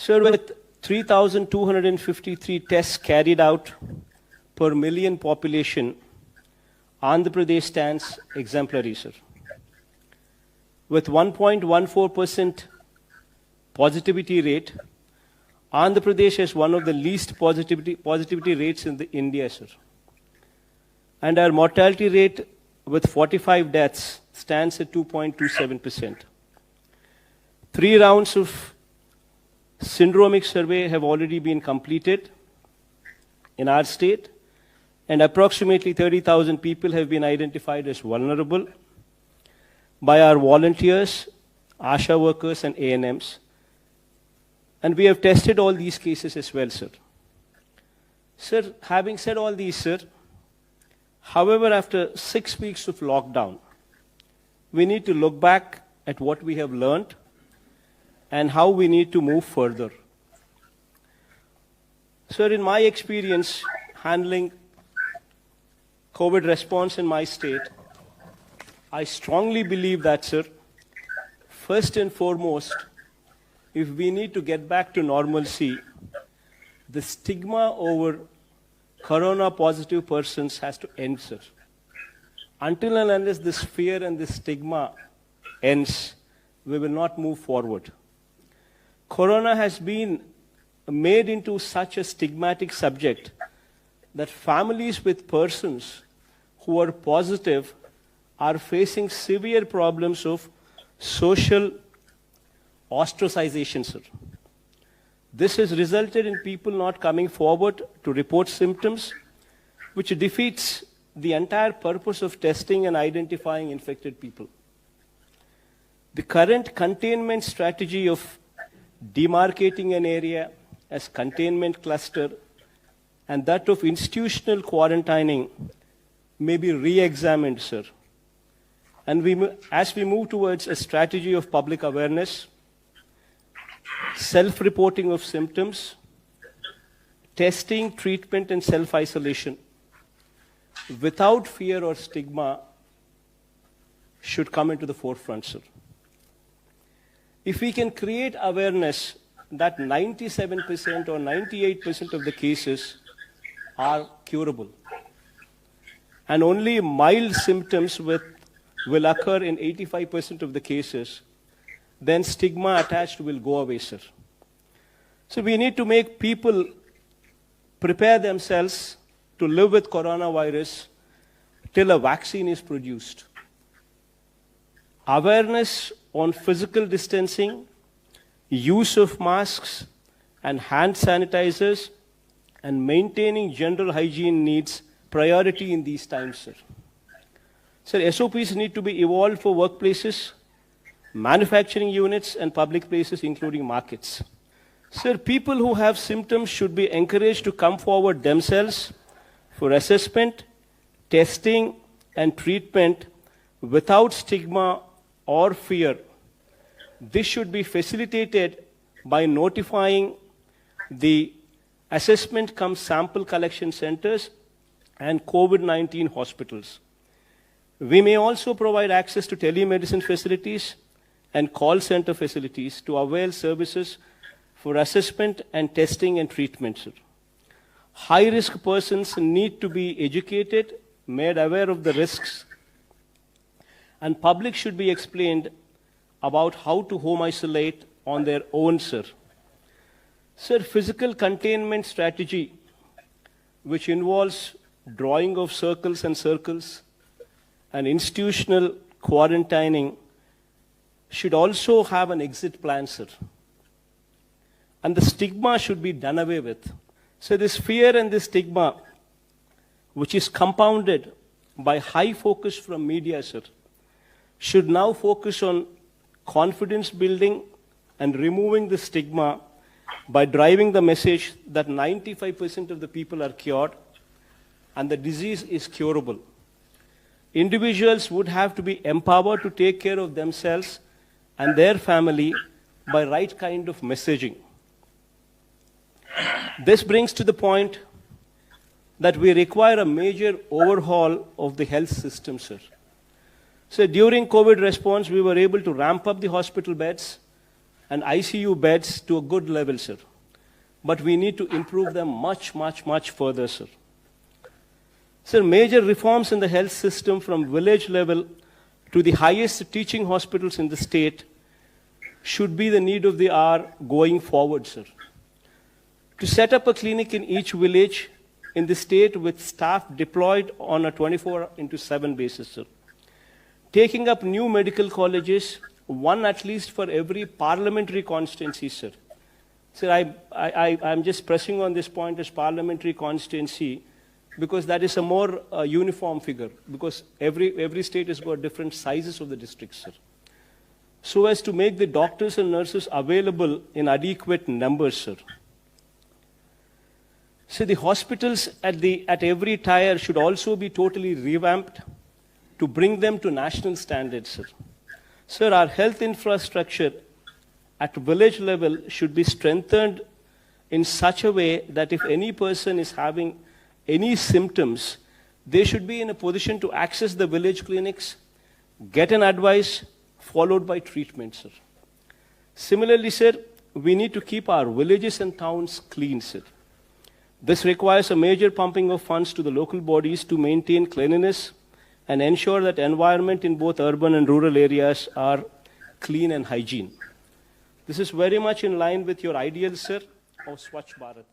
Sir, with 3,253 tests carried out per million population, Andhra Pradesh stands exemplary, sir. With 1.14% positivity rate, Andhra Pradesh has one of the least positivity rates in India, sir. And our mortality rate with 45 deaths stands at 2.27%. 3 rounds of syndromic survey have already been completed in our state, and approximately 30,000 people have been identified as vulnerable by our volunteers, ASHA workers, and ANMs. And we have tested all these cases as well, sir. Sir, having said all these, sir, however, after 6 weeks of lockdown, we need to look back at what we have learned and how we need to move further. Sir, in my experience handling COVID response in my state, I strongly believe that, sir, first and foremost, if we need to get back to normalcy, the stigma over corona positive persons has to end, sir. Until and unless this fear and this stigma ends, we will not move forward. Corona has been made into such a stigmatic subject that families with persons who are positive are facing severe problems of social ostracization, sir. This has resulted in people not coming forward to report symptoms, which defeats the entire purpose of testing and identifying infected people. The current containment strategy of demarcating an area as containment cluster and that of institutional quarantining may be re-examined, sir. And as we move towards a strategy of public awareness, self-reporting of symptoms, testing, treatment, and self-isolation, without fear or stigma, should come into the forefront, sir. If we can create awareness that 97% or 98% of the cases are curable, and only mild symptoms will occur in 85% of the cases, then stigma attached will go away, sir. So we need to make people prepare themselves to live with coronavirus till a vaccine is produced. Awareness on physical distancing, use of masks and hand sanitizers, and maintaining general hygiene needs priority in these times, sir. Sir, SOPs need to be evolved for workplaces, manufacturing units, and public places, including markets. Sir, people who have symptoms should be encouraged to come forward themselves for assessment, testing, and treatment without stigma or fear. This should be facilitated by notifying the assessment cum sample collection centers and COVID-19 hospitals. We may also provide access to telemedicine facilities and call center facilities to avail services for assessment and testing and treatment, sir. High-risk persons need to be educated, made aware of the risks, and public should be explained about how to home isolate on their own, sir. Sir, physical containment strategy, which involves drawing of circles and institutional quarantining, should also have an exit plan, sir. And the stigma should be done away with. So this fear and this stigma, which is compounded by high focus from media, sir, should now focus on confidence building and removing the stigma by driving the message that 95% of the people are cured and the disease is curable. Individuals would have to be empowered to take care of themselves and their family by right kind of messaging. This brings to the point that we require a major overhaul of the health system, sir. So during COVID response, we were able to ramp up the hospital beds, and ICU beds to a good level, sir. But we need to improve them much, much, much further, sir. Sir, major reforms in the health system from village level to the highest teaching hospitals in the state should be the need of the hour going forward, sir. To set up a clinic in each village in the state with staff deployed on a 24/7 basis, sir. Taking up new medical colleges, one at least for every parliamentary constituency, sir. Sir, I'm just pressing on this point as parliamentary constituency because that is a more uniform figure, because every state has got different sizes of the districts, sir. So as to make the doctors and nurses available in adequate numbers, sir. So the hospitals at every tier should also be totally revamped to bring them to national standards, sir. Sir, our health infrastructure at village level should be strengthened in such a way that if any person is having any symptoms, they should be in a position to access the village clinics, get an advice, followed by treatment, sir. Similarly, sir, we need to keep our villages and towns clean, sir. This requires a major pumping of funds to the local bodies to maintain cleanliness and ensure that environment in both urban and rural areas are clean and hygiene. This is very much in line with your ideals, sir, of Swachh Bharat.